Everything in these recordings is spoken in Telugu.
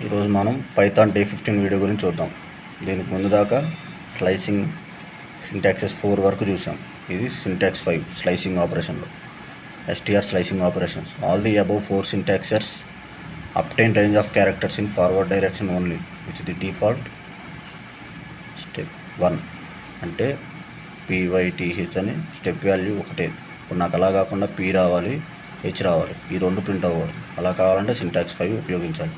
ఈరోజు మనం పైథాన్ డే 15 వీడియో గురించి చూద్దాం. దీనికి ముందు దాకా స్లైసింగ్ సింటాక్సెస్ 4 వరకు చూసాం. ఇది సింటాక్స్ 5 స్లైసింగ్ ఆపరేషన్లో STR slicing operations. All the above 4 syntaxes obtain range of characters in forward direction only which is the default step 1. అంటే PYTH అని స్టెప్ వాల్యూ ఒకటే. ఇప్పుడు నాకు అలా కాకుండా P రావాలి, H రావాలి, ఈ రెండు ప్రింట్ అవ్వాలి. అలా కావాలంటే సింటాక్స్ 5 ఉపయోగించాలి.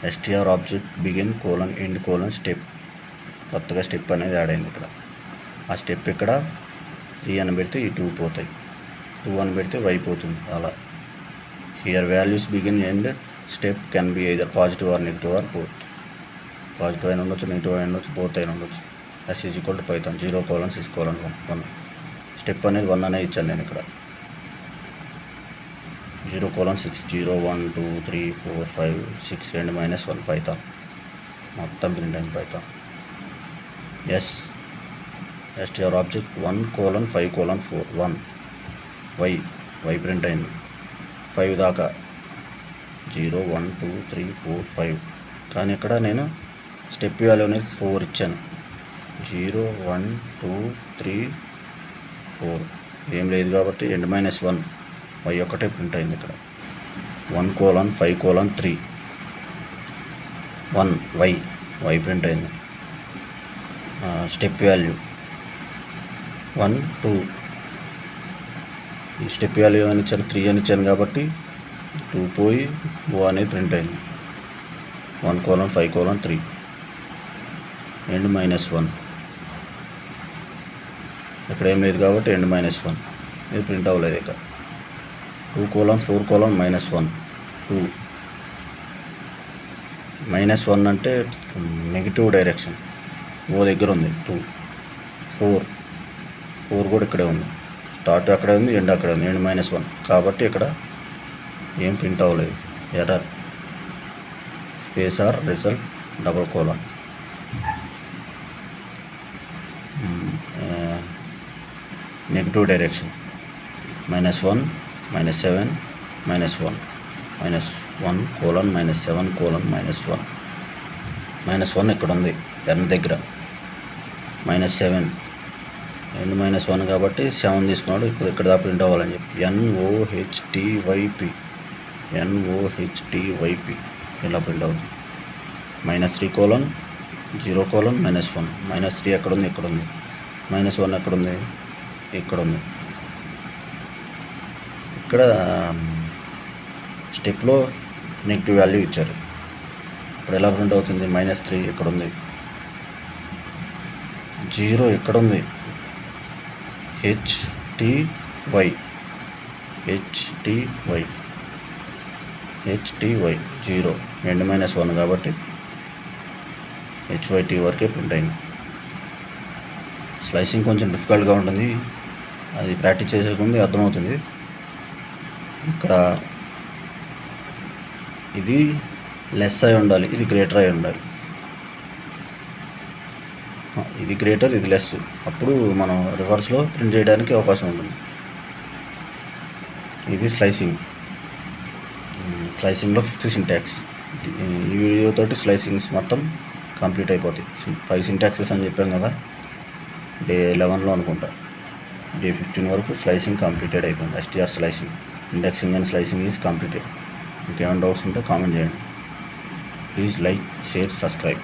STR object begin colon end colon step, కొత్తగా స్టెప్ అనేది యాడ్ అయింది ఇక్కడ. ఆ స్టెప్ ఇక్కడ 3 అని పెడితే ఈ 2 పోతాయి, 2 అని పెడితే y పోతుంది. అలా here values begin end step can be either positive or negative or both. Positive అయిన ఉండొచ్చు, నెగిటివ్ అయిన ఉండొచ్చు, బోత్ అయిన ఉండొచ్చు. S is equal to Python 0:6:1. Step అనేది 1 అనేది ఇచ్చాను నేను ఇక్కడ. 0:6 0 1 2 3 4 5 6 and -1 పైథాన్ మొత్తం ప్రింట్ అయింది Python. S STR object 1:5:4 1 y print అయింది 5 దాకా 0 1 2 3 4 5. కానీ ఇక్కడ నేను స్టెప్ వాల్యూ అనేది 4 ఇచ్చాను. 0 1 2 3 4 ఏం లేదు కాబట్టి ఎండ్ -1 y ఒకటే ప్రింట్ అయింది ఇక్కడ. 1:5:3 1 వై ప్రింట్ అయింది. స్టెప్ వాల్యూ 1 2, ఈ స్టెప్ వాల్యూ అని ఇచ్చాను 3 అని ఇచ్చాను కాబట్టి 2 పోయి ఓ అనేది ప్రింట్ అయింది. 1:5:3 ఎండ్ -1 ఇక్కడ ఏం లేదు కాబట్టి ఎండ్ -1 ఇది ప్రింట్ అవ్వలేదు ఇక. 2:4:-1 2 -1 అంటే నెగిటివ్ డైరెక్షన్, ఓ దగ్గర ఉంది. 2 4 కూడా ఇక్కడే ఉంది. స్టార్ట్ అక్కడే ఉంది, ఎండ్ అక్కడే ఉంది, ఎండ్ -1 కాబట్టి ఇక్కడ ఏం ప్రింట్ అవ్వలేదు. Error space or result :: negative direction -1 -7 -1 -1:7 -1 ఇక్కడ ఉంది n దగ్గర. -7 ఎండ్ -1 కాబట్టి 7 తీసుకున్నాడు. ఇప్పుడు ఇక్కడ దాకా ప్రింట్ అవ్వాలని చెప్పి NOHTYP ఇలా ప్రింట్ అవుతుంది. -3:0:-1 -3 ఎక్కడ ఉంది, ఇక్కడ ఉంది. -1 ఎక్కడ ఉంది, ఇక్కడ ఉంది. ఇక్కడ స్టెప్లో నెగిటివ్ వాల్యూ ఇచ్చారు. ఇప్పుడు ఎలా ప్రింట్ అవుతుంది, -3 ఇక్కడ ఉంది, 0 ఎక్కడ ఉంది, HTY HTY 0 ఎండ్ -1 కాబట్టి HYT వరకే ప్రింట్ అయింది. స్లైసింగ్ కొంచెం డిఫికల్ట్గా ఉంటుంది, అది ప్రాక్టీస్ చేసే ముందు అర్థమవుతుంది. ఇక్కడ ఇది లెస్ అయి ఉండాలి, ఇది గ్రేటర్ అయి ఉండాలి. ఇది గ్రేటర్, ఇది లెస్, అప్పుడు మనం రివర్స్లో ప్రింట్ చేయడానికి అవకాశం ఉంటుంది. ఇది స్లైసింగ్లో 5th సింటాక్స్. ఈ వీడియోతోటి స్లైసింగ్స్ మొత్తం కంప్లీట్ అయిపోతాయి. 5 సింటాక్సెస్ అని చెప్పాం కదా, డే 11లో అనుకుంటా. డే 15 వరకు స్లైసింగ్ కంప్లీటెడ్ అయిపోయింది. STR slicing, indexing and slicing is completed. ఇంకేమైనా డౌట్స్ ఉంటే కామెంట్ చేయండి. Please like, share, subscribe.